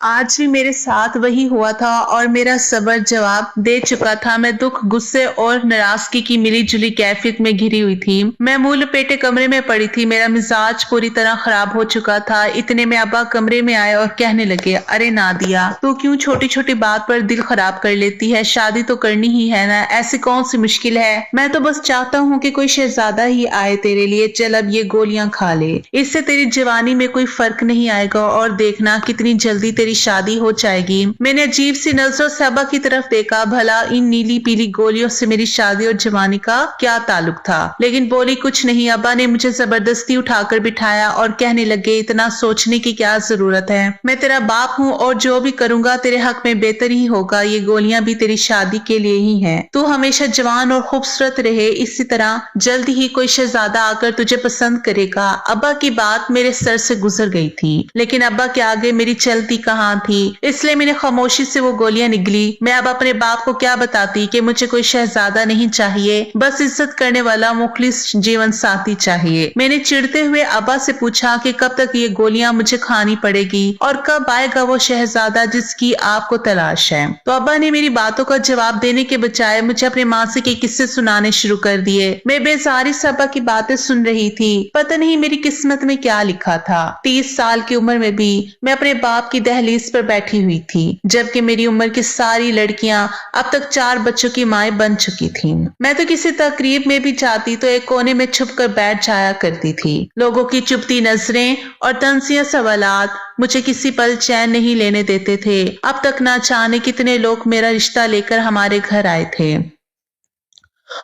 आज भी मेरे साथ वही हुआ था और मेरा सब्र जवाब दे चुका था। मैं दुख, गुस्से और नाराजगी की मिली जुली कैफियत में घिरी हुई थी। मैं मुंह लपेटे कमरे में पड़ी थी। मेरा मिजाज पूरी तरह खराब हो चुका था। इतने में अब्बा कमरे में आए और कहने लगे, अरे नादिया, तू क्यों छोटी छोटी बात पर दिल खराब कर लेती है? शादी तो करनी ही है ना, ऐसी कौन सी मुश्किल है? मैं तो बस चाहता हूँ कि कोई शहजादा ही आए तेरे लिए। चल अब ये गोलियां खा ले, इससे तेरी जवानी में कोई फर्क नहीं आएगा और देखना कितनी जल्दी तेरी शादी हो जाएगी। मैंने अजीब सी नजरों से अब्बा की तरफ देखा। भला इन नीली पीली गोलियों से मेरी शादी और जवानी का क्या ताल्लुक था? लेकिन बोली कुछ नहीं। अब्बा ने मुझे जबरदस्ती उठाकर बिठाया और कहने लगे, इतना सोचने की क्या जरूरत है? मैं तेरा बाप हूँ और जो भी करूंगा तेरे हक में बेहतर ही होगा। ये गोलियां भी तेरी शादी के लिए ही हैं। तू हमेशा जवान और खूबसूरत रहे, इसी तरह जल्द ही कोई शहजादा आकर तुझे पसंद करेगा। अब्बा की बात मेरे सर से गुजर गई थी, लेकिन अब्बा के आगे मेरी चलती कहाँ थी, इसलिए मैंने खामोशी से वो गोलियां निगली। मैं अब अपने बाप को क्या बताती कि मुझे कोई शहजादा नहीं चाहिए, बस इज्जत करने वाला मुखलिस जीवन साथी चाहिए। मैंने चिढ़ते हुए अब्बा से पूछा कि कब तक ये गोलियां मुझे खानी पड़ेगी और कब आएगा वो शहजादा जिसकी आपको तलाश है? तो अब्बा ने मेरी बातों का जवाब देने के बजाय मुझे अपने मासी के किस्से सुनाने शुरू कर दिए। मैं बेजारी से अब्बा की बातें सुन रही थी। पता नहीं मेरी किस्मत में क्या लिखा था। 30 साल की उम्र में भी मैं अपने बाप की दहलीज पर बैठी हुई थी, जबकि मेरी उम्र की सारी लड़कियां अब तक 4 बच्चों की माएं बन चुकी थीं। मैं तो किसी तकरीब में भी जाती तो एक कोने में छुप कर बैठ जाया करती थी। लोगों की चुपती नजरें और तंजिया सवालात मुझे किसी पल चैन नहीं लेने देते थे। अब तक ना जाने कितने लोग मेरा रिश्ता लेकर हमारे घर आए थे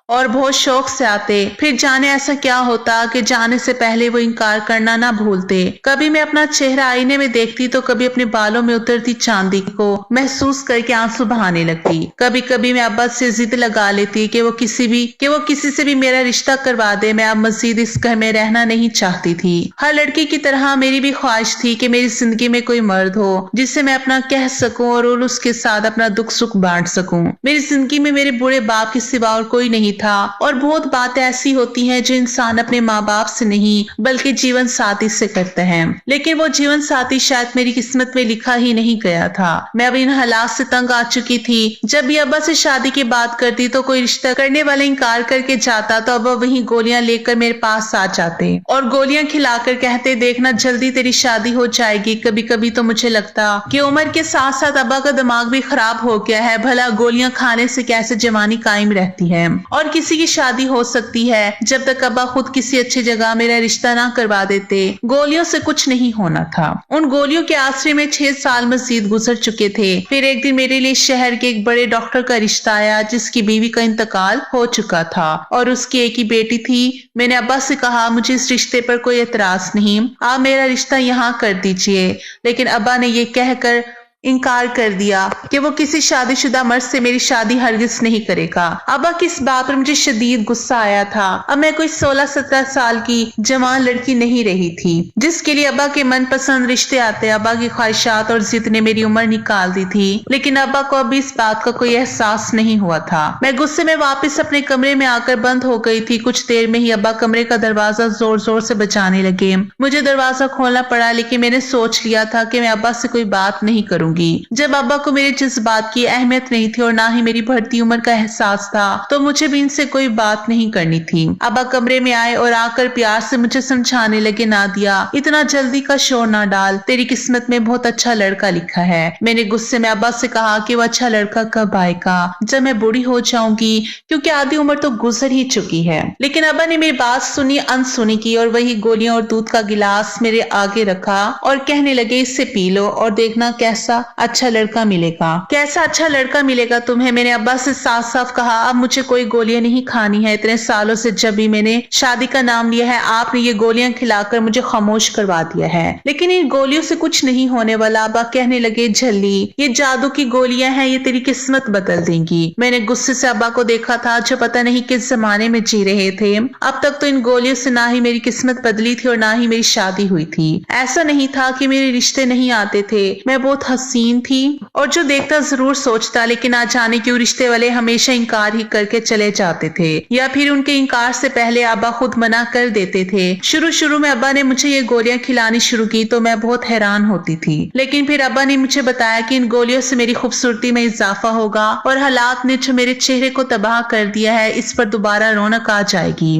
और बहुत शौक से आते, फिर जाने ऐसा क्या होता कि जाने से पहले वो इनकार करना ना भूलते। कभी मैं अपना चेहरा आईने में देखती तो कभी अपने बालों में उतरती चांदी को महसूस करके आंसू बहाने लगती। कभी कभी मैं अब्बा से जिद लगा लेती कि वो किसी से भी मेरा रिश्ता करवा दे। मैं अब मजीद इस घर में रहना नहीं चाहती थी। हर लड़की की तरह मेरी भी ख्वाहिश थी कि मेरी जिंदगी में कोई मर्द हो जिससे मैं अपना कह सकूं और उसके साथ अपना दुख सुख बांट सकूं। मेरी जिंदगी में मेरे बूढ़े बाप के सिवा और कोई नहीं था। और बहुत बातें ऐसी होती हैं जो इंसान अपने माँ बाप से नहीं बल्कि जीवन साथी से करते हैं, लेकिन वो जीवन साथी शायद मेरी किस्मत में लिखा ही नहीं गया था। मैं अब इन हालात से तंग आ चुकी थी। जब भी अब्बा से शादी की बात करती तो कोई रिश्ता करने वाला इनकार करके जाता तो अब्बा वही गोलियां लेकर मेरे पास आ जाते और गोलियां खिलाकर कहते, देखना जल्दी तेरी शादी हो जाएगी। कभी कभी तो मुझे लगता कि उम्र के साथ साथ अब्बा का दिमाग भी खराब हो गया है। भला गोलियां खाने से कैसे जवानी कायम रहती है और किसी की शादी हो सकती है जब तक अब्बा खुद किसी अच्छी जगह मेरा रिश्ता ना करवा देते। गोलियों से कुछ नहीं होना था। उन गोलियों के आश्रय में 6 साल मजीद गुजर चुके थे। फिर एक दिन मेरे लिए शहर के एक बड़े डॉक्टर का रिश्ता आया जिसकी बीवी का इंतकाल हो चुका था और उसकी एक ही बेटी थी। मैंने अब्बा से कहा, मुझे इस रिश्ते पर कोई एतराज नहीं, आप मेरा रिश्ता यहाँ कर दीजिए। लेकिन अब्बा ने ये कहकर इनकार कर दिया कि वो किसी शादीशुदा मर्द से मेरी शादी हरगिज नहीं करेगा। अब्बा की इस बात पर मुझे शदीद गुस्सा आया था। अब मैं कोई 16-17 साल की जवान लड़की नहीं रही थी जिसके लिए अब्बा के मनपसंद रिश्ते आते। अब्बा की ख्वाहिशात और जिद ने मेरी उम्र निकाल दी थी, लेकिन अब्बा को अभी इस बात का कोई एहसास नहीं हुआ था। मैं गुस्से में वापस अपने कमरे में आकर बंद हो गई थी। कुछ देर में ही अब्बा कमरे का दरवाजा जोर जोर से बजाने लगे। मुझे दरवाजा खोलना पड़ा, लेकिन मैंने सोच लिया था कि मैं अब्बा से कोई बात नहीं करूंगी। जब अब्बा को मेरे जज्बात की अहमियत नहीं थी और ना ही मेरी बढ़ती उम्र का एहसास था तो मुझे भी इनसे कोई बात नहीं करनी थी। अब्बा कमरे में आए और आकर प्यार से मुझे समझाने लगे, नादिया, इतना जल्दी का शोर ना डाल, तेरी किस्मत में बहुत अच्छा लड़का लिखा है। मैंने गुस्से में अब्बा से कहा कि वो अच्छा लड़का कब आएगा? जब मैं बूढ़ी हो जाऊंगी, क्योंकि आधी उम्र तो गुजर ही चुकी है। लेकिन अब्बा ने मेरी बात सुनी अनसुनी की और वही गोलियां और दूध का गिलास मेरे आगे रखा और कहने लगे, इससे पी लो और देखना कैसा अच्छा लड़का मिलेगा। कैसा अच्छा लड़का मिलेगा तुम्हें? मैंने अब्बा से साफ साफ कहा, अब मुझे कोई गोलियां नहीं खानी है। इतने सालों से जब भी मैंने शादी का नाम लिया है आपने ये गोलियां खिलाकर मुझे खामोश करवा दिया है। लेकिन इन गोलियों से कुछ नहीं होने वाला। अब्बा कहने लगे, झल्ली, ये जादू की गोलियां हैं, ये तेरी किस्मत बदल देंगी। मैंने गुस्से से अब्बा को देखा था जो पता नहीं किस जमाने में जी रहे थे। अब तक तो इन गोलियों से ना ही मेरी किस्मत बदली थी और ना ही मेरी शादी हुई थी। ऐसा नहीं था कि मेरे रिश्ते नहीं आते थे। मैं बहुत हंसी हसीन थी और जो देखता जरूर सोचता, लेकिन ना जाने क्यों रिश्ते वाले हमेशा इनकार ही करके चले जाते थे, या फिर उनके इनकार से पहले अब्बा खुद मना कर देते थे। शुरू शुरू में अब्बा ने मुझे ये गोलियां खिलानी शुरू की तो मैं बहुत हैरान होती थी, लेकिन फिर अब्बा ने मुझे बताया कि इन गोलियों से मेरी खूबसूरती में इजाफा होगा और हालात ने जो मेरे चेहरे को तबाह कर दिया है इस पर दोबारा रौनक आ जाएगी।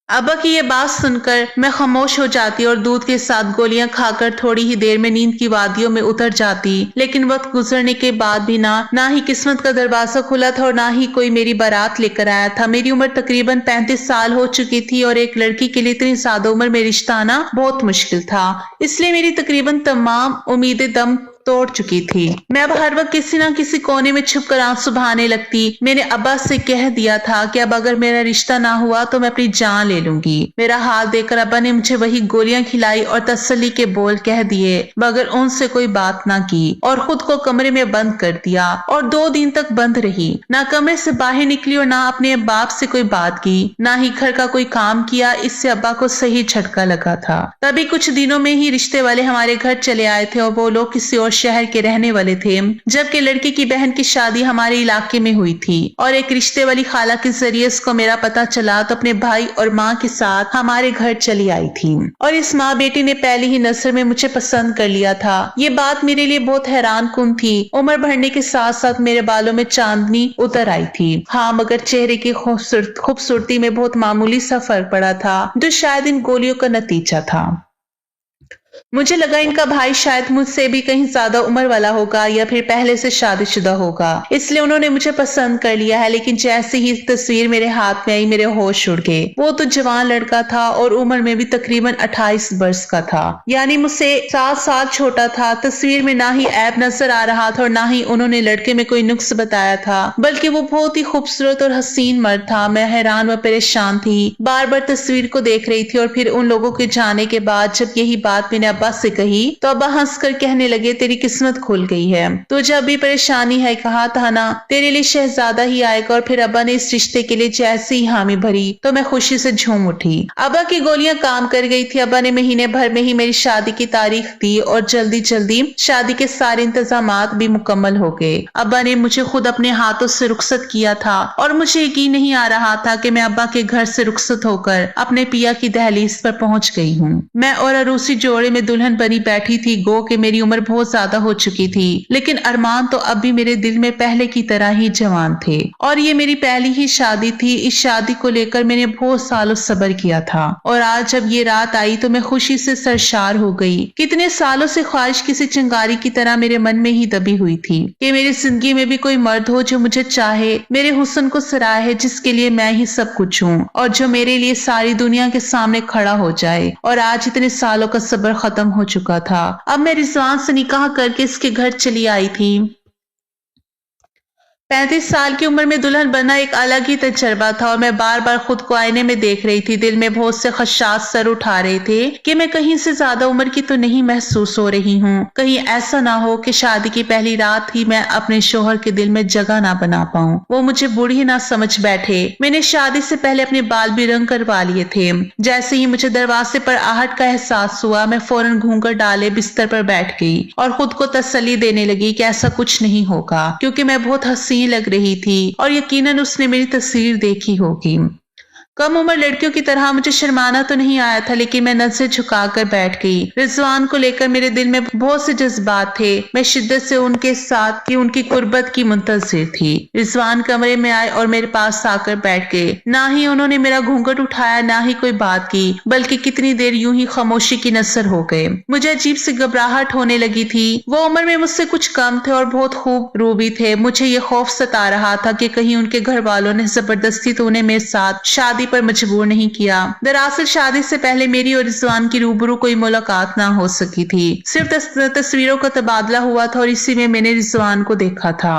अब्बा की ये बात सुनकर मैं खामोश हो जाती और दूध के साथ गोलियां खाकर थोड़ी ही देर में नींद की वादियों में उतर जाती। लेकिन वक्त गुजरने के बाद भी ना ही किस्मत का दरवाजा खुला था और ना ही कोई मेरी बारात लेकर आया था। मेरी उम्र तकरीबन 35 साल हो चुकी थी और एक लड़की के लिए इतनी ज्यादा उम्र में रिश्ता आना बहुत मुश्किल था, इसलिए मेरी तकरीबन तमाम उम्मीदें दम तोड़ चुकी थी। मैं अब हर वक्त किसी न किसी कोने में छुप कर आंसू बहाने लगती। मैंने अब्बा से कह दिया था कि अब अगर मेरा रिश्ता ना हुआ तो मैं अपनी जान ले लूंगी। मेरा हाल देखकर अब्बा ने मुझे वही गोलियां खिलाई और तसल्ली के बोल कह दिए, मगर उनसे कोई बात ना की और खुद को कमरे में बंद कर दिया और 2 दिन तक बंद रही। ना कमरे से बाहर निकली और ना अपने बाप से कोई बात की, ना ही घर का कोई काम किया। इससे अब्बा को सही झटका लगा था। तभी कुछ दिनों में ही रिश्ते वाले हमारे घर चले आए थे और वो लोग किसी और शहर के रहने वाले थे, जबकि लड़की की बहन की शादी हमारे इलाके में हुई थी और एक रिश्ते वाली खाला के जरिए उसको मेरा पता चला तो अपने भाई और माँ के साथ हमारे घर चली आई थी और इस माँ बेटी ने पहली ही नजर में मुझे पसंद कर लिया था। ये बात मेरे लिए बहुत हैरान कुन थी। उम्र बढ़ने के साथ साथ मेरे बालों में चांदनी उतर आई थी। हाँ, मगर चेहरे की खूबसूरती में बहुत मामूली सा फर्क पड़ा था, जो शायद इन गोलियों का नतीजा था। मुझे लगा इनका भाई शायद मुझसे भी कहीं ज्यादा उम्र वाला होगा या फिर पहले से शादीशुदा होगा, इसलिए उन्होंने मुझे पसंद कर लिया है। लेकिन जैसे ही तस्वीर मेरे हाथ में आई मेरे होश उड़ गए। वो तो जवान लड़का था और उम्र में भी तकरीबन 28 वर्ष का था, यानी मुझसे 7 साल छोटा था। तस्वीर में ना ही ऐब नजर आ रहा था और ना ही उन्होंने लड़के में कोई नुक्स बताया था, बल्कि वो बहुत ही खूबसूरत और हसीन मर्द था। मैं हैरान व परेशान थी, बार बार तस्वीर को देख रही थी और फिर उन लोगों के जाने के बाद जब यही बात मैंने अब्बा से कही तो अब्बा हंसकर कहने लगे, तेरी किस्मत खुल गई है, तुझे अभी परेशानी है, कहा था ना तेरे लिए शहजादा ही आएगा। और फिर अब्बा ने इस रिश्ते के लिए जैसे ही हामी भरी तो मैं खुशी से झूम उठी। अब्बा की गोलियां काम कर गई थी। अब्बा ने महीने भर में ही मेरी शादी की तारीख दी और जल्दी जल्दी शादी के सारे इंतजामात भी मुकम्मल हो गए। अब्बा ने मुझे खुद अपने हाथों से रुखसत किया था और मुझे यकीन नहीं आ रहा था कि मैं अब्बा के घर से रुखसत होकर अपने पिया की दहलीज पर पहुंच गई हूँ। मैं और अरूसी जोड़े में दुल्हन बनी बैठी थी। गो कि मेरी उम्र बहुत ज्यादा हो चुकी थी, लेकिन अरमान तो अब भी मेरे दिल में पहले की तरह ही जवान थे और ये मेरी पहली ही शादी थी। इस शादी को लेकर मैंने बहुत सालों सब्र किया था और आज जब ये रात आई तो मैं खुशी से सरशार हो गई। कितने सालों से ख्वाहिश किसी चिंगारी की तरह मेरे मन में ही दबी हुई थी कि मेरी जिंदगी में भी कोई मर्द हो जो मुझे चाहे, मेरे हुस्न को सराहे, जिसके लिए मैं ही सब कुछ हूँ और जो मेरे लिए सारी दुनिया के सामने खड़ा हो जाए। और आज इतने सालों का सब्र खत्म हो चुका था। अब मैं रिजवान से निकाह करके इसके घर चली आई थी। 35 साल की उम्र में दुल्हन बनना एक अलग ही तजर्बा था और मैं बार बार खुद को आईने में देख रही थी। दिल में बहुत से खदशात सर उठा रहे थे कि मैं कहीं से ज्यादा उम्र की तो नहीं महसूस हो रही हूँ। कहीं ऐसा ना हो कि शादी की पहली रात ही मैं अपने शोहर के दिल में जगह ना बना पाऊँ, वो मुझे बूढ़ी ना समझ बैठे। मैंने शादी से पहले अपने बाल भी रंग करवा लिए थे। जैसे ही मुझे दरवाजे पर आहट का एहसास हुआ मैं फौरन घूंघट डाले बिस्तर पर बैठ गई और खुद को तसल्ली देने लगी कि ऐसा कुछ नहीं होगा, क्योंकि मैं बहुत हसीन लग रही थी और यकीनन उसने मेरी तस्वीर देखी होगी। कम उम्र लड़कियों की तरह मुझे शर्माना तो नहीं आया था, लेकिन मैं नजर झुकाकर बैठ गई। रिजवान को लेकर मेरे दिल में बहुत से जज्बात थे। मैं शिद्दत से उनके साथ की उनकी कुर्बत की मुंतजिर थी। रिजवान कमरे में आए और मेरे पास आकर बैठ गए। ना ही उन्होंने मेरा घूंघट उठाया, ना ही कोई बात की, बल्कि कितनी देर यूं ही खामोशी की नजर हो गए। मुझे अजीब सी घबराहट होने लगी थी। वो उम्र में मुझसे कुछ कम थे और बहुत खूब रूबी थे। मुझे ये खौफ सता रहा था कि कहीं उनके घर वालों ने जबरदस्ती तो उन्हें मेरे साथ शादी पर मजबूर नहीं किया। दरअसल शादी से पहले मेरी और रिजवान की रूबरू कोई मुलाकात ना हो सकी थी। सिर्फ तस्वीरों का तबादला हुआ था और इसी में मैंने रिजवान को देखा था।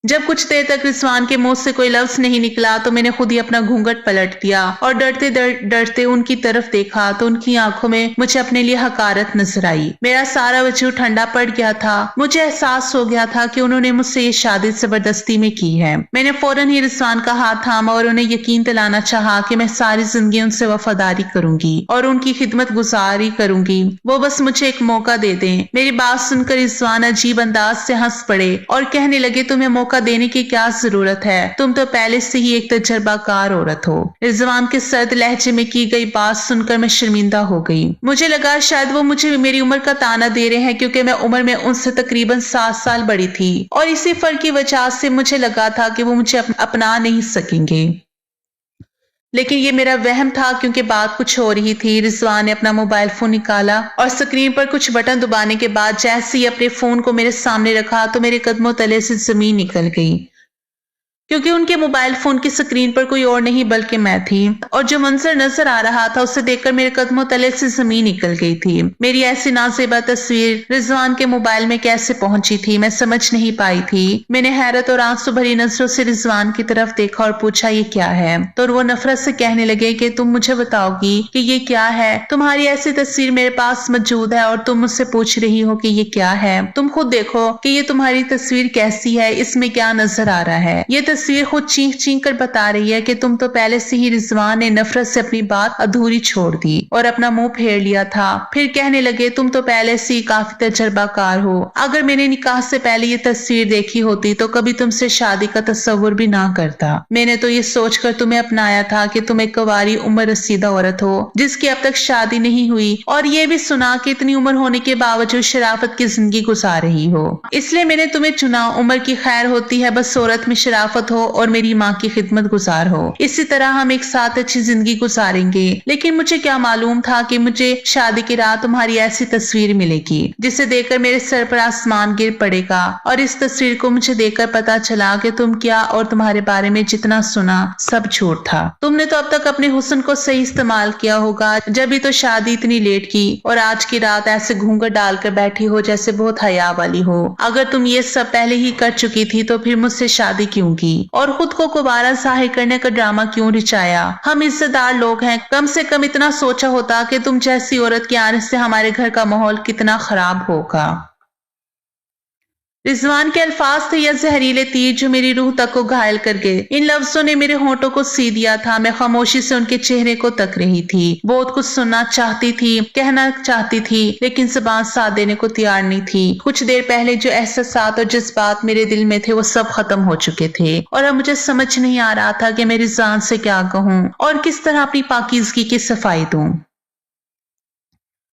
जब कुछ देर तक रिजवान के मुंह से कोई लफ्ज नहीं निकला तो मैंने खुद ही अपना घूंघट पलट दिया और डरते उनकी तरफ देखा तो उनकी आंखों में मुझे अपने लिए हकारत नजर आई। मेरा सारा वजूद ठंडा पड़ गया था। मुझे एहसास हो गया था कि उन्होंने मुझसे ये शादी जबरदस्ती में की है। मैंने फौरन ही रिजवान का हाथ थामा और उन्हें यकीन दिलाना चाहा कि मैं सारी जिंदगी उनसे वफादारी करूंगी और उनकी खिदमत गुजारी करूंगी। वो बस मुझे एक मौका दे दें। मेरी बात सुनकर रिजवान अजीब अंदाज से हंस पड़े और कहने लगे, तुम्हें मौका देने की क्या जरूरत है, तुम तो पहले से ही एक तजर्बाकार औरत हो। रिजवान के सर्द लहजे में की गई बात सुनकर मैं शर्मिंदा हो गई। मुझे लगा शायद वो मुझे मेरी उम्र का ताना दे रहे हैं क्योंकि मैं उम्र में उनसे तकरीबन 7 साल बड़ी थी और इसी फर्क की वजह से मुझे लगा था कि वो मुझे अपना नहीं सकेंगे। लेकिन ये मेरा वहम था क्योंकि बात कुछ हो रही थी। रिजवान ने अपना मोबाइल फोन निकाला और स्क्रीन पर कुछ बटन दबाने के बाद जैसे ही अपने फोन को मेरे सामने रखा तो मेरे कदमों तले से जमीन निकल गई, क्योंकि उनके मोबाइल फोन की स्क्रीन पर कोई और नहीं बल्कि मैं थी और जो मंजर नजर आ रहा था उसे देखकर मेरे कदमों तले से जमीन निकल गई थी। मेरी ऐसी नाज़ेबा तस्वीर रिजवान के मोबाइल में कैसे पहुंची थी मैं समझ नहीं पाई थी। मैंने हैरत और आंसू भरी नजरों से रिजवान की तरफ देखा और पूछा, ये क्या है? तो वो नफरत से कहने लगे कि तुम मुझे बताओगी कि ये क्या है? तुम्हारी ऐसी तस्वीर मेरे पास मौजूद है और तुम मुझसे पूछ रही हो कि ये क्या है? तुम खुद देखो कि ये तुम्हारी तस्वीर कैसी है, इसमें क्या नजर आ रहा है। ये तस्वीर खुद चीख चीख कर बता रही है कि तुम तो पहले से ही रिजवान ने नफरत से अपनी बात अधूरी छोड़ दी और अपना मुंह फेर लिया था। फिर कहने लगे, तुम तो पहले से ही काफी तजर्बाकार हो। अगर मैंने निकाह से पहले ये तस्वीर देखी होती तो कभी तुमसे शादी का तस्वुर भी ना करता। मैंने तो ये सोचकर तुम्हें अपनाया था कि तुम एक कुंवारी उम्र रसीदा औरत हो जिसकी अब तक शादी नहीं हुई और ये भी सुना कि इतनी उम्र होने के बावजूद शराफत की जिंदगी गुजार रही हो। इसलिए मैंने तुम्हें चुना। उम्र की खैर होती है, बस औरत में शराफत हो और मेरी माँ की खिदमत गुजार हो। इसी तरह हम एक साथ अच्छी जिंदगी गुजारेंगे। लेकिन मुझे क्या मालूम था कि मुझे शादी की रात तुम्हारी ऐसी तस्वीर मिलेगी जिसे देखकर मेरे सर पर आसमान गिर पड़ेगा। और इस तस्वीर को मुझे देखकर पता चला कि तुम क्या और तुम्हारे बारे में जितना सुना सब झूठ था। तुमने तो अब तक अपने हुस्न को सही इस्तेमाल किया होगा, जब भी तो शादी इतनी लेट की और आज की रात ऐसे घूंघट डालकर बैठी हो जैसे बहुत हया वाली हो। अगर तुम ये सब पहले ही कर चुकी थी तो फिर मुझसे शादी क्यों की और खुद को कुबारा जाहिर करने का ड्रामा क्यों रचाया? हम इज्जतदार लोग हैं, कम से कम इतना सोचा होता कि तुम जैसी औरत के आने से हमारे घर का माहौल कितना खराब होगा। रिजवान के अल्फाज थे या जहरीले तीर जो मेरी रूह तक को घायल कर गए। इन लफ्जों ने मेरे होंठों को सी दिया था। मैं खामोशी से उनके चेहरे को तक रही थी। बहुत कुछ सुनना चाहती थी, कहना चाहती थी, लेकिन जुबान साथ देने को तैयार नहीं थी। कुछ देर पहले जो एहसासात और जज्बात मेरे दिल में थे वो सब खत्म हो चुके थे और अब मुझे समझ नहीं आ रहा था कि मैं रिजवान से क्या कहूँ और किस तरह अपनी पाकीज़गी की सफाई दूं।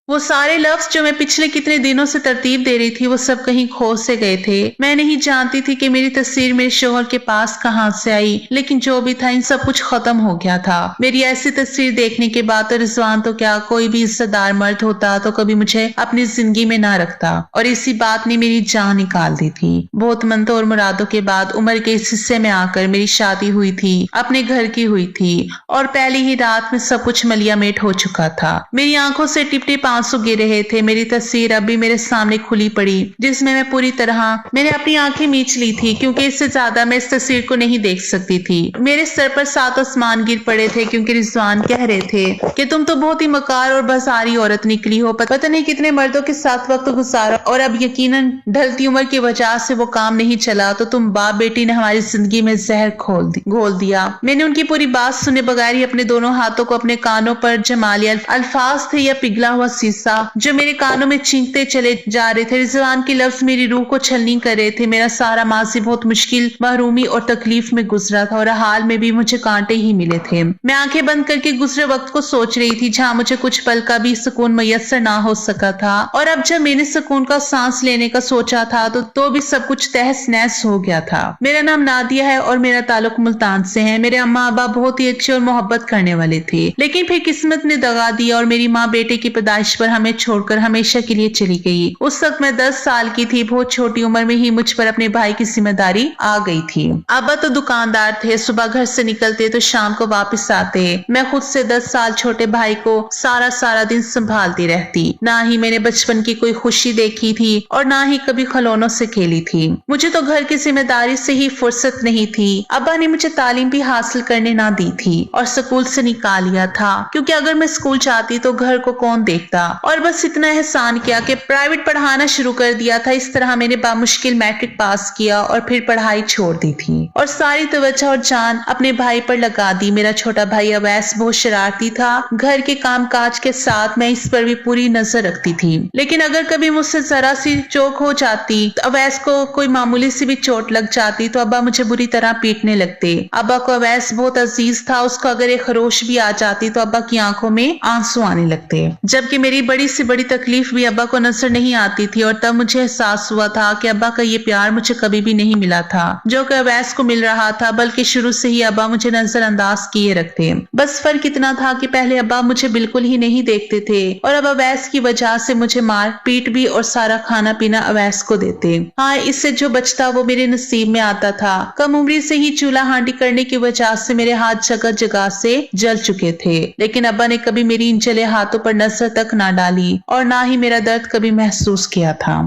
वो सारे लफ्ज जो मैं पिछले कितने दिनों से तरतीब दे रही थी वो सब कहीं खो से गए थे। मैं नहीं जानती थी कि मेरी तस्वीर मेरे शोहर के पास कहाँ से आई, लेकिन जो भी था इन सब कुछ खत्म हो गया था। मेरी ऐसी तस्वीर देखने के बाद तो रिजवान तो क्या कोई भी इज्जतदार मर्द होता तो कभी मुझे अपनी जिंदगी में ना रखता और इसी बात ने मेरी जान निकाल दी थी। बहुत मंतों और मुरादों के बाद उम्र के इस हिस्से में आकर मेरी शादी हुई थी, अपने घर की हुई थी और पहली ही रात में सब कुछ मलियामेट हो चुका था। मेरी आंखों से टिप टिप आंसू गिर रहे थे। मेरी तस्वीर अब भी मेरे सामने खुली पड़ी जिसमें मैं पूरी तरह मैंने अपनी आंखें मीच ली थी क्योंकि इससे ज्यादा मैं इस तस्वीर को नहीं देख सकती थी। मेरे सर पर 7 आसमान गिर पड़े थे क्योंकि रिजवान कह रहे थे कि तुम तो बहुत ही मकार और बाजारी औरत निकली हो, पता नहीं कितने मर्दों के साथ वक्त गुजारा और अब यकीनन ढलती उम्र की वजह से वो काम नहीं चला तो तुम बाप बेटी ने हमारी जिंदगी में जहर घोल दिया। मैंने उनकी पूरी बात सुने बगैर ही अपने दोनों हाथों को अपने कानों पर जमा लिया। अल्फाज थे या पिघला हुआ शीशा जो मेरे कानों में चीखते चले जा रहे थे। रिजवान के लफ्ज मेरी रूह को छलनी कर रहे थे। मेरा सारा माजी बहुत मुश्किल, महरूमी और तकलीफ में गुजरा था और हाल में भी मुझे कांटे ही मिले थे। मैं आंखें बंद करके गुजरे वक्त को सोच रही थी जहाँ मुझे कुछ पल का भी सुकून मैसर ना हो सका था और अब जब मैंने सुकून का सांस लेने का सोचा था तो भी सब कुछ तहस नहस हो गया था। मेरा नाम नादिया है और मेरा ताल्लुक मुल्तान से है। मेरे अम्मा अब्बा बहुत ही अच्छे और मोहब्बत करने वाले थे, लेकिन फिर किस्मत ने दगा दिया और मेरी माँ बेटे की पैदाइश पर हमें छोड़कर हमेशा के लिए चली गई। उस वक्त मैं 10 साल की थी। बहुत छोटी उम्र में ही मुझ पर अपने भाई की जिम्मेदारी आ गई थी। अब्बा तो दुकानदार थे, सुबह घर से निकलते तो शाम को वापस आते। मैं खुद से 10 साल छोटे भाई को सारा दिन संभालती रहती। ना ही मैंने बचपन की कोई खुशी देखी थी और ना ही कभी खिलौनों से खेली थी। मुझे तो घर की जिम्मेदारी से ही फुर्सत नहीं थी। अब्बा ने मुझे तालीम भी हासिल करने ना दी थी और स्कूल से निकाल लिया था, क्योंकि अगर मैं स्कूल जाती तो घर को कौन देखता। और बस इतना एहसान किया कि प्राइवेट पढ़ाना शुरू कर दिया था। इस तरह मैंने बामुश्किल मैट्रिक पास किया और फिर पढ़ाई छोड़ दी थी और सारी तवज्जो और जान अपने भाई पर लगा दी। मेरा छोटा भाई अवैस बहुत शरारती था। घर के काम काज के साथ मैं इस पर भी पूरी नजर रखती थी, लेकिन अगर कभी मुझसे जरा सी चूक हो जाती, अवैस को कोई मामूली सी भी चोट लग जाती तो अब्बा मुझे बुरी तरह पीटने लगते। अब्बा को अवैस बहुत अजीज था। उसको अगर एक खरोश भी आ जाती तो अब्बा की आंखों में आंसू आने लगते, जबकि मेरी बड़ी से बड़ी तकलीफ भी अब्बा को नजर नहीं आती थी। और तब मुझे एहसास हुआ था कि अब्बा का ये प्यार मुझे कभी भी नहीं मिला था जो कि अवैस को मिल रहा था, बल्कि शुरू से ही अब्बा मुझे नजरअंदाज किए रखते। बस फर्क इतना था कि पहले अब्बा मुझे बिल्कुल ही नहीं देखते थे और अब अवैस की वजह से मुझे मार पीट भी और सारा खाना पीना अवैस को देते। हाँ, इससे जो बचता वो मेरे नसीब में आता था। कम उम्र से ही चूल्हा हांडी करने की वजह से मेरे हाथ जगह जगह से जल चुके थे, लेकिन अब्बा ने कभी मेरी इन जले हाथों पर नजर तक ना डाली और ना ही मेरा दर्द कभी महसूस किया था।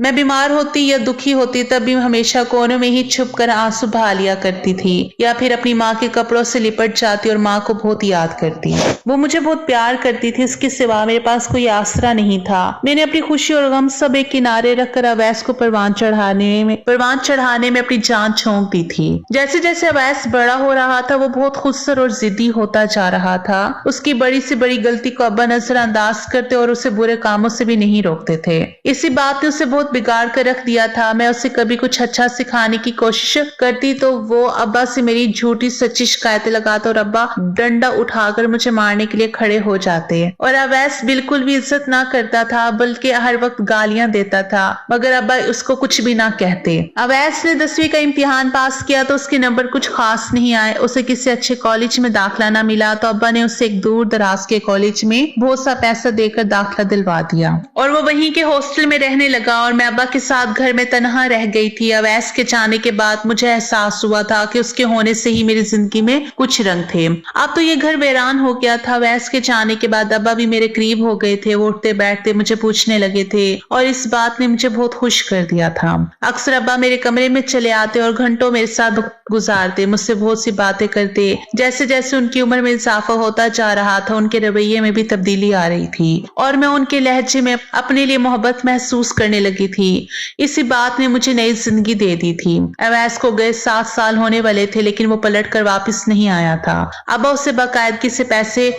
मैं बीमार होती या दुखी होती तब भी हमेशा कोनों में ही छुप कर आंसू बहा लिया करती थी, या फिर अपनी माँ के कपड़ों से लिपट जाती और माँ को बहुत याद करती। वो मुझे बहुत प्यार करती थी, इसके सिवा मेरे पास कोई आसरा नहीं था। मैंने अपनी खुशी और गम सब एक किनारे रखकर अवैस को परवान चढ़ाने में अपनी जान झोंक दी थी। जैसे जैसे अवैस बड़ा हो रहा था वो बहुत खुदसर और जिद्दी होता जा रहा था। उसकी बड़ी से बड़ी गलती को अब्बा नजरअंदाज करते और उसे बुरे कामों से भी नहीं रोकते थे। इसी बात ने उसे बहुत बिगाड़ कर रख दिया था। मैं उसे कभी कुछ अच्छा सिखाने की कोशिश करती तो वो अब्बा से मेरी झूठी सच्ची शिकायतें लगाता और अब्बा डंडा उठाकर मुझे मारने के लिए खड़े हो जाते। और अवैस बिल्कुल भी इज्जत ना करता था, बल्कि हर वक्त गालियां देता था, मगर अब्बा उसको कुछ भी ना कहते। अवैस ने 10वीं का इम्तिहान पास किया तो उसके नंबर कुछ खास नहीं आए। उसे किसी अच्छे कॉलेज में दाखिला ना मिला तो अब्बा ने उसे एक दूर दराज के कॉलेज में बहुत सा पैसा देकर दाखिला दिलवा दिया और वो वहीं के हॉस्टल में रहने लगा और मैं अब्बा के साथ घर में तन्हा रह गई थी। अवैस के जाने के बाद मुझे एहसास हुआ था कि उसके होने से ही मेरी जिंदगी में कुछ रंग थे। अब तो ये घर वीरान हो गया था। अवैस के जाने के बाद अब्बा भी मेरे करीब हो गए थे। वो उठते बैठते मुझे पूछने लगे थे और इस बात ने मुझे बहुत खुश कर दिया था। अक्सर अब्बा मेरे कमरे में चले आते और घंटों मेरे साथ गुजारते, मुझसे बहुत सी बातें करते। जैसे जैसे उनकी उम्र में इजाफा होता जा रहा था उनके रवैये में भी तब्दीली आ रही थी और मैं उनके लहजे में अपने लिए मोहब्बत महसूस करने लगी थी। इसी बात ने मुझे नई जिंदगी दे दी थी। अवैस को गए 7 साल होने वाले थे, लेकिन वो पलट कर वापस नहीं आया था। अब्बा उसे बाकायदगी से पैसे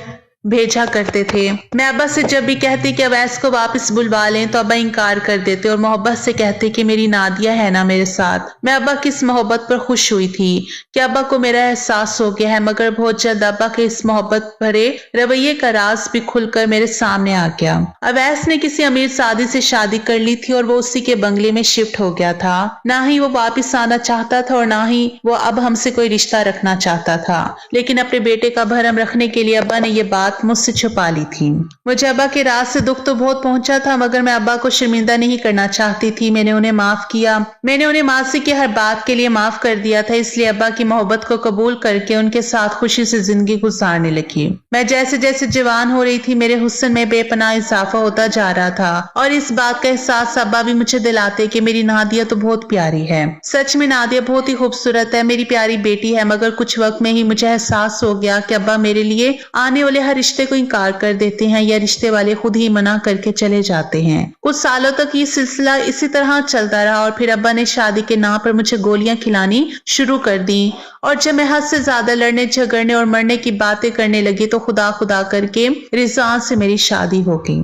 भेजा करते थे। मैं अब्बा से जब भी कहती कि अवैस को वापस बुलवा लें तो अब्बा इनकार कर देते और मोहब्बत से कहते कि मेरी नादिया है ना मेरे साथ। मैं अब्बा की इस मोहब्बत पर खुश हुई थी कि अब्बा को मेरा एहसास हो गया है, मगर बहुत जल्द अब्बा के इस मोहब्बत भरे रवैये का राज भी खुलकर मेरे सामने आ गया। अवैस ने किसी अमीर सादी से शादी कर ली थी और वो उसी के बंगले में शिफ्ट हो गया था। ना ही वो वापिस आना चाहता था और ना ही वो अब हमसे कोई रिश्ता रखना चाहता था, लेकिन अपने बेटे का भरम रखने के लिए अब्बा ने ये बात मुझसे छुपा ली थी। मुझे अब्बा के राज से दुख तो बहुत पहुंचा था, मगर मैं अब्बा को शर्मिंदा नहीं करना चाहती थी। मैंने उन्हें माफ किया। मैंने उन्हें मासी की हर बात के लिए माफ कर दिया था, इसलिए अब्बा की मोहब्बत को कबूल करके उनके साथ खुशी से जिंदगी गुजारने लगी। मैं जैसे जैसे जवान हो रही थी मेरे हुस्न में बेपनाह इजाफा होता जा रहा था और इस बात का एहसास अब्बा भी मुझे दिलाते कि मेरी नादिया तो बहुत प्यारी है। सच में नादिया बहुत ही खूबसूरत है, मेरी प्यारी बेटी है। मगर कुछ वक्त में ही मुझे एहसास हो गया कि अब्बा मेरे लिए आने वाले हर रिश्ते को इनकार कर देते हैं या रिश्ते वाले खुद ही मना करके चले जाते हैं। कुछ सालों तक ये सिलसिला इसी तरह चलता रहा और फिर अब्बा ने शादी के नाम पर मुझे गोलियां खिलानी शुरू कर दी और जब मैं हद से ज्यादा लड़ने झगड़ने और मरने की बातें करने लगी तो खुदा खुदा करके रिजवान से मेरी शादी हो गई।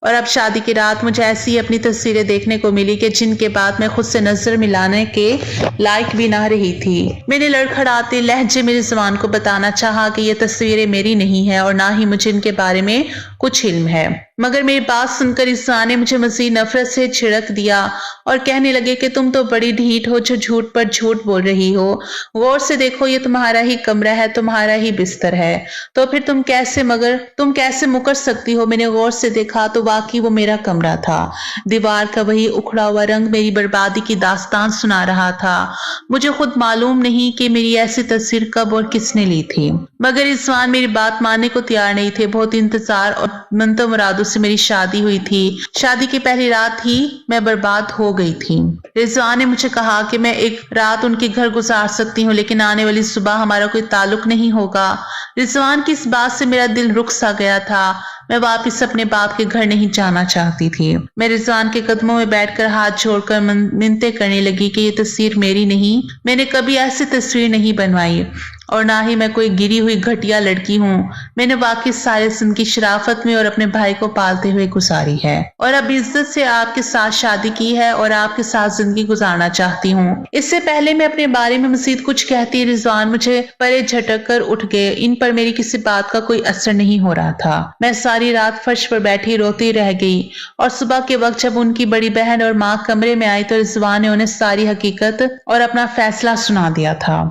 और अब शादी की रात मुझे ऐसी अपनी तस्वीरें देखने को मिली कि जिनके बाद मैं खुद से नजर मिलाने के लायक भी ना रही थी। मैंने लड़खड़ाते लहजे मेरी जुबान को बताना चाहा कि ये तस्वीरें मेरी नहीं है और ना ही मुझे इनके बारे में कुछ इल्म है, मगर मेरी बात सुनकर रिजवान ने मुझे मजीद नफरत से छिड़क दिया और कहने लगे कि तुम तो बड़ी ढीठ हो जो झूठ पर झूठ बोल रही हो। गौर से देखो, ये तुम्हारा ही कमरा है, तुम्हारा ही बिस्तर है, तो फिर तुम कैसे मुकर सकती हो। मैंने गौर से देखा तो वाकई वो मेरा कमरा था। दीवार का वही उखड़ा हुआ रंग मेरी बर्बादी की दास्तान सुना रहा था। मुझे खुद मालूम नहीं कि मेरी ऐसी तस्वीर कब और किसने ली थी, मगर रिजवान मेरी बात मानने को तैयार नहीं थे। बहुत इंतजार और मनतो मुरादों से मेरी शादी हुई थी। शादी की पहली रात ही मैं बर्बाद हो गई थी। रिजवान ने मुझे कहा कि मैं एक रात उनके घर गुजार सकती हूँ, लेकिन आने वाली सुबह हमारा कोई ताल्लुक नहीं होगा। रिजवान की इस बात से मेरा दिल रुक सा गया था। मैं वापस अपने बाप के घर नहीं जाना चाहती थी। मैं रिजवान के कदमों में बैठकर हाथ जोड़कर मिन्नतें करने लगी कि ये तस्वीर मेरी नहीं, मैंने कभी ऐसी तस्वीर नहीं बनवाई और ना ही मैं कोई गिरी हुई घटिया लड़की हूँ। मैंने वाकई सारे जिंदगी की शराफत में और अपने भाई को पालते हुए गुजारी है और अब इज्जत से आपके साथ शादी की है और आपके साथ जिंदगी गुजारना चाहती हूँ। इससे पहले मैं अपने बारे में मजीद कुछ कहती, रिजवान मुझे परे झटक कर उठ गए। इन पर मेरी किसी बात का कोई असर नहीं हो रहा था। मैं सारी रात फर्श पर बैठी रोती रह गई और सुबह के वक्त जब उनकी बड़ी बहन और माँ कमरे में आई तो रिजवान ने उन्हें सारी हकीकत और अपना फैसला सुना दिया था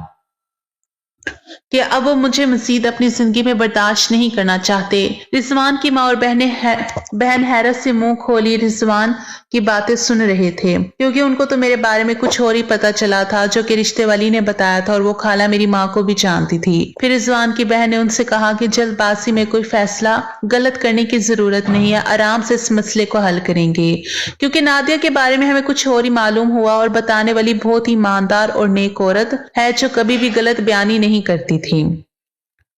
कि अब वो मुझे मजीद अपनी जिंदगी में बर्दाश्त नहीं करना चाहते। रिजवान की माँ और बहन हैरत से मुंह खोली रिजवान की बातें सुन रहे थे, क्योंकि उनको तो मेरे बारे में कुछ और ही पता चला था जो कि रिश्ते वाली ने बताया था और वो खाला मेरी माँ को भी जानती थी। फिर रिजवान की बहन ने उनसे कहा कि जल्दबाजी में कोई फैसला गलत करने की जरूरत नहीं है, आराम से इस मसले को हल करेंगे, क्योंकि नादिया के बारे में हमें कुछ और ही मालूम हुआ और बताने वाली बहुत ही ईमानदार और नेक औरत है जो कभी भी गलत बयानी नहीं करती थी।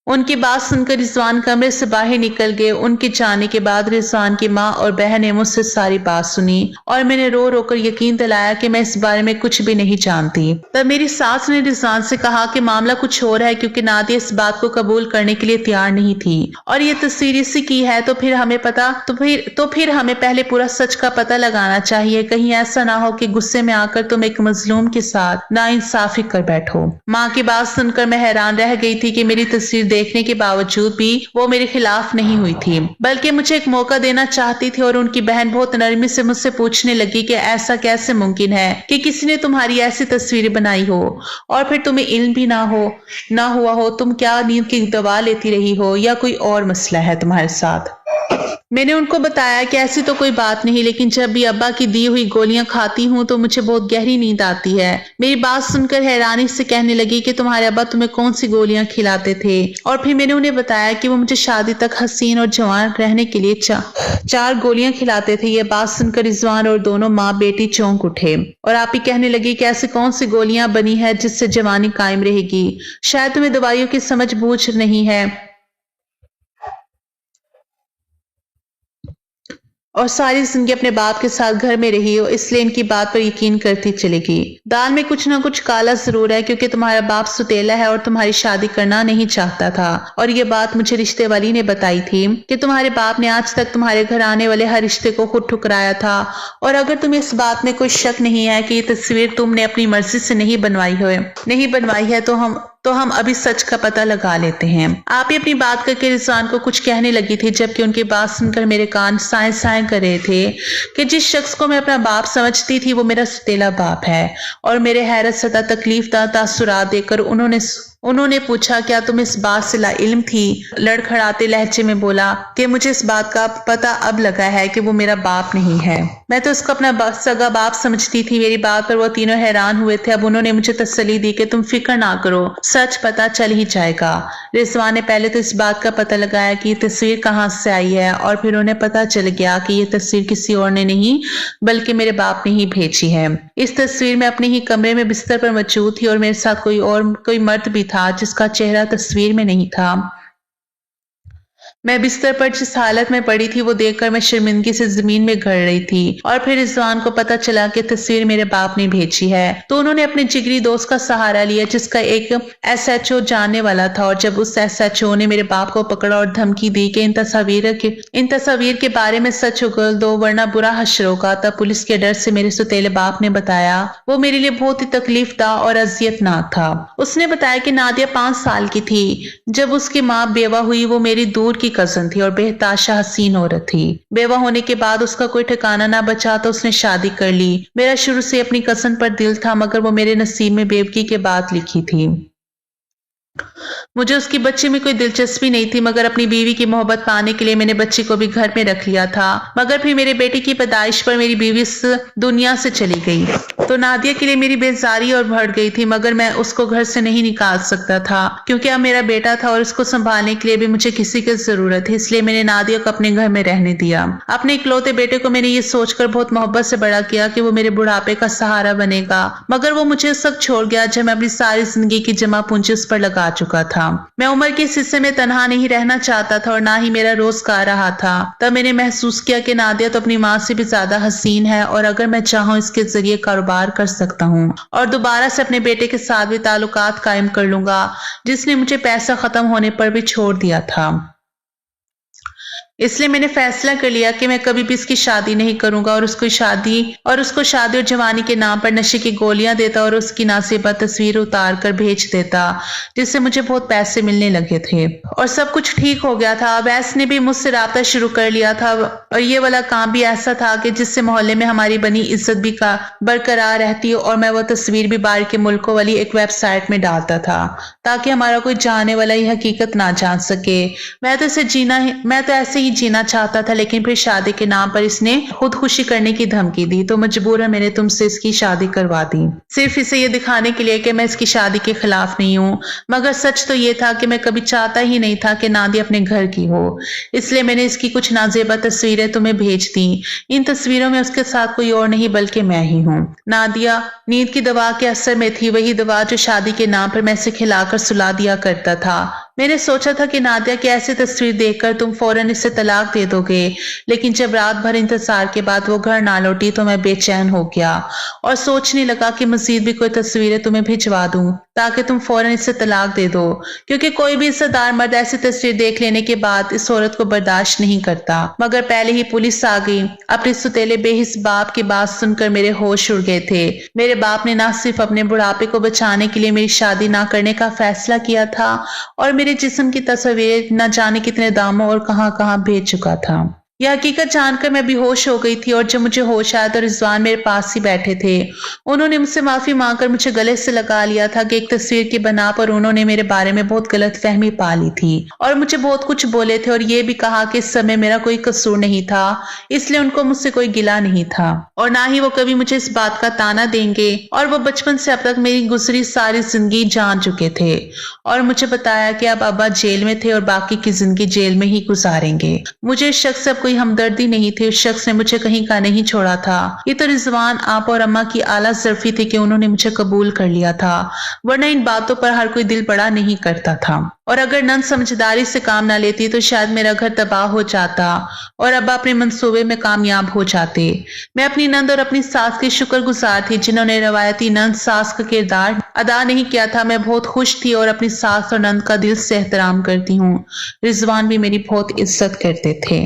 उनकी बात सुनकर रिजवान कमरे से बाहर निकल गए। उनके जाने के बाद रिजवान की माँ और बहन ने मुझसे सारी बात सुनी और मैंने रो रो कर यकीन दिलाया कि मैं इस बारे में कुछ भी नहीं जानती। तब मेरी सास ने रिजवान से कहा कि मामला कुछ और है, क्योंकि नादिया इस बात को कबूल करने के लिए तैयार नहीं थी और ये तस्वीर इसी की है, तो फिर हमें पहले पूरा सच का पता लगाना चाहिए। कहीं ऐसा ना हो कि गुस्से में आकर तुम एक मजलूम के साथ नाइंसाफी कर बैठो। माँ की बात सुनकर मैं हैरान रह गई थी कि मेरी तस्वीर देखने के बावजूद भी वो मेरे खिलाफ नहीं हुई थी, बल्कि मुझे एक मौका देना चाहती थी। और उनकी बहन बहुत नरमी से मुझसे पूछने लगी कि ऐसा कैसे मुमकिन है कि किसी ने तुम्हारी ऐसी तस्वीरें बनाई हो और फिर तुम्हें इल्म भी ना हुआ हो। तुम क्या नींद की दवा लेती रही हो या कोई और मसला है तुम्हारे साथ? मैंने उनको बताया कि ऐसी तो कोई बात नहीं, लेकिन जब भी अब्बा की दी हुई गोलियां खाती हूँ तो मुझे बहुत गहरी नींद आती है। मेरी बात सुनकर हैरानी से कहने लगी कि तुम्हारे अब्बा तुम्हें कौन सी गोलियां खिलाते थे, और फिर मैंने उन्हें बताया कि वो मुझे शादी तक हसीन और जवान रहने के लिए 4 गोलियां खिलाते थे। ये बात सुनकर रिजवान और दोनों माँ बेटी चौंक उठे और आप ही कहने लगी कि ऐसी कौन सी गोलियां बनी है जिससे जवानी कायम रहेगी? शायद तुम्हें दवाइयों की समझ बूझ नहीं है और सारी जिंदगी अपने बाप के साथ घर में रही हो, इसलिए इनकी बात पर यकीन करती चलेगी। दाल में कुछ ना कुछ काला जरूर है, क्योंकि तुम्हारा बाप सुतेला है और तुम्हारी शादी करना नहीं चाहता था। और ये बात मुझे रिश्ते वाली ने बताई थी कि तुम्हारे बाप ने आज तक तुम्हारे घर आने वाले हर रिश्ते को खुद ठुकराया था। और अगर तुम्हें इस बात में कोई शक नहीं है कि ये तस्वीर तुमने अपनी मर्जी से नहीं बनवाई है तो हम अभी सच का पता लगा लेते हैं। आप ही अपनी बात करके रिजवान को कुछ कहने लगी थी, जबकि उनकी बात सुनकर मेरे कान साए साए कर रहे थे कि जिस शख्स को मैं अपना बाप समझती थी वो मेरा सुतेला बाप है। और मेरे हैरत सदा तकलीफदार तासुरात देकर उन्होंने पूछा, क्या तुम्हें इस बात से लाइल्म थी? लड़खड़ाते लहजे में बोला कि मुझे इस बात का पता अब लगा है कि वो मेरा बाप नहीं है। मैं तो उसको अपना सगा बाप समझती थी। मेरी बात पर वो तीनों हैरान हुए थे। अब उन्होंने मुझे तसल्ली दी कि तुम फिक्र ना करो, सच पता चल ही जाएगा। रिजवान ने पहले तो इस बात का पता लगाया कि ये तस्वीर कहाँ से आई है, और फिर उन्हें पता चल गया कि ये तस्वीर किसी और ने नहीं बल्कि मेरे बाप ने ही भेजी है। इस तस्वीर में अपने ही कमरे में बिस्तर पर मौजूद थी और मेरे साथ कोई मर्द भी था जिसका चेहरा तस्वीर में नहीं था। मैं बिस्तर पर जिस हालत में पड़ी थी वो देखकर मैं शर्मिंदगी से जमीन में गड़ रही थी। और फिर रिजवान को पता चला कि तस्वीर मेरे बाप ने भेजी है तो उन्होंने अपने जिगरी दोस्त का सहारा लिया जिसका एक SHO जानने वाला था। और जब उस SHO ने मेरे बाप को पकड़ा और धमकी दी कि इन तस्वीर के बारे में सच उगल दो वरना बुरा हश्र होगा, तब पुलिस के डर से मेरे सुतेले बाप ने बताया वो मेरे लिए बहुत ही तकलीफदा और अजियतनाक था। उसने बताया कि नादिया 5 साल की थी जब उसकी माँ बेवा हुई। वो मेरी दूर की कजन थी और बेहताशा हसीन औरत थी। बेवा होने के बाद उसका कोई ठिकाना ना बचा तो उसने शादी कर ली। मेरा शुरू से अपनी कजन पर दिल था मगर वो मेरे नसीब में बेवकी के बाद लिखी थी। मुझे उसकी बच्ची में कोई दिलचस्पी नहीं थी मगर अपनी बीवी की मोहब्बत पाने के लिए मैंने बच्ची को भी घर में रख लिया था। मगर फिर मेरे बेटे की पैदाइश पर मेरी बीवी इस दुनिया से चली गई तो नादिया के लिए मेरी बेजारी और बढ़ गई थी मगर मैं उसको घर से नहीं निकाल सकता था क्योंकि अब मेरा बेटा था और उसको संभालने के लिए भी मुझे किसी की जरूरत है। इसलिए मैंने नादिया को अपने घर में रहने दिया। अपने इकलौते बेटे को मैंने ये सोचकर बहुत मोहब्बत से बड़ा किया कि वो मेरे बुढ़ापे का सहारा बनेगा मगर वो मुझे उस वक्त छोड़ गया जब मैं अपनी सारी जिंदगी की जमा पूंजी उस पर लगा चुका था। मैं उम्र के इस हिस्से में तन्हा नहीं रहना चाहता था और ना ही मेरा रोजगार रहा था। तब मैंने महसूस किया कि नादिया तो अपनी माँ से भी ज्यादा हसीन है और अगर मैं चाहूँ इसके जरिए कारोबार कर सकता हूँ और दोबारा से अपने बेटे के साथ भी ताल्लुकात कायम कर लूंगा जिसने मुझे पैसा खत्म होने पर भी छोड़ दिया था। इसलिए मैंने फैसला कर लिया कि मैं कभी भी इसकी शादी नहीं करूंगा और उसको शादी और जवानी के नाम पर नशे की गोलियां देता और उसकी नासिबा तस्वीर उतार कर भेज देता जिससे मुझे बहुत पैसे मिलने लगे थे और सब कुछ ठीक हो गया था। अवैस ने भी मुझसे राब्ता शुरू कर लिया था और ये वाला काम भी ऐसा था कि जिससे मोहल्ले में हमारी बनी इज्जत भी बरकरार रहती और मैं वो तस्वीर भी बाहर के मुल्कों वाली एक वेबसाइट में डालता था ताकि हमारा कोई जानने वाला ये हकीकत ना जान सके। मैं तो ऐसे ही जीना चाहता था लेकिन फिर शादी के नाम पर इसने खुदकुशी करने की धमकी दी तो मजबूरन मैंने तुमसे इसकी शादी करवा दी सिर्फ इसे ये दिखाने के लिए कि मैं इसकी शादी के खिलाफ नहीं हूँ। मगर सच तो ये था कि मैं कभी चाहता ही नहीं था कि नादिया अपने घर की हो। इसलिए मैंने इसकी कुछ नाजेबा तस्वीरें तुम्हें भेज दी। इन तस्वीरों में उसके साथ कोई और नहीं बल्कि मैं ही हूँ। नादिया नींद की दवा के असर में थी, वही दवा जो शादी के नाम पर मैं इसे खिलाकर सुला दिया करता था। मैंने सोचा था कि नादिया की ऐसी तस्वीर देखकर तुम फौरन इससे तलाक दे दोगे लेकिन जब रात भर इंतजार के बाद वो घर ना लौटी तो मैं बेचैन हो गया और सोचने लगा कि मजीद भी कोई तस्वीरें तुम्हें भिजवा दूं ताकि तुम फौरन इससे तलाक दे दो क्योंकि कोई भी इज्जतदार मर्द ऐसी तस्वीर देख लेने के बाद इस औरत को बर्दाश्त नहीं करता। मगर पहले ही पुलिस आ गई। अपने सुतेले बेहिस बाप की बात सुनकर मेरे होश उड़ गए थे। मेरे बाप ने ना सिर्फ अपने बुढ़ापे को बचाने के लिए मेरी शादी ना करने का फैसला किया था और मेरे जिस्म की तस्वीरें न जाने कितने दामों और कहां कहां भेज चुका था। यह हकीकत जानकर मैं बेहोश हो गई थी और जब मुझे होश आया तो रिजवान मेरे पास ही बैठे थे। उन्होंने मुझसे माफी मांगकर मुझे गले से लगा लिया था कि एक तस्वीर की बना पर उन्होंने मेरे बारे में बहुत गलत फहमी पा ली थी और मुझे बहुत कुछ बोले थे और ये भी कहा कि इस समय मेरा कोई कसूर नहीं था इसलिए उनको मुझसे कोई गिला नहीं था और ना ही वो कभी मुझे इस बात का ताना देंगे और वो बचपन से अब तक मेरी गुजरी सारी जिंदगी जान चुके थे और मुझे बताया कि अब अब्बा जेल में थे और बाकी की जिंदगी जेल में ही गुजारेंगे। मुझे इस शख्स से कोई हमदर्दी नहीं थी। उस शख्स ने मुझे कहीं का नहीं छोड़ा था। ये तो रिजवान आप और अम्मा की आला ज़र्फी थी कि उन्होंने मुझे कबूल कर लिया था वरना इन बातों पर हर कोई दिल बड़ा नहीं करता था और अगर नंद समझदारी से काम ना लेती तो शायद मेरा घर तबाह हो जाता और अब्बा अपने मंसूबे में कामयाब हो जाते। मैं अपनी नंद और अपनी सास की शुक्रगुजार थी जिन्होंने रवायती नंद सास का किरदार अदा नहीं किया था। मैं बहुत खुश थी और अपनी सास और नंद का दिल से एहतराम करती हूँ। रिजवान भी मेरी बहुत इज्जत करते थे।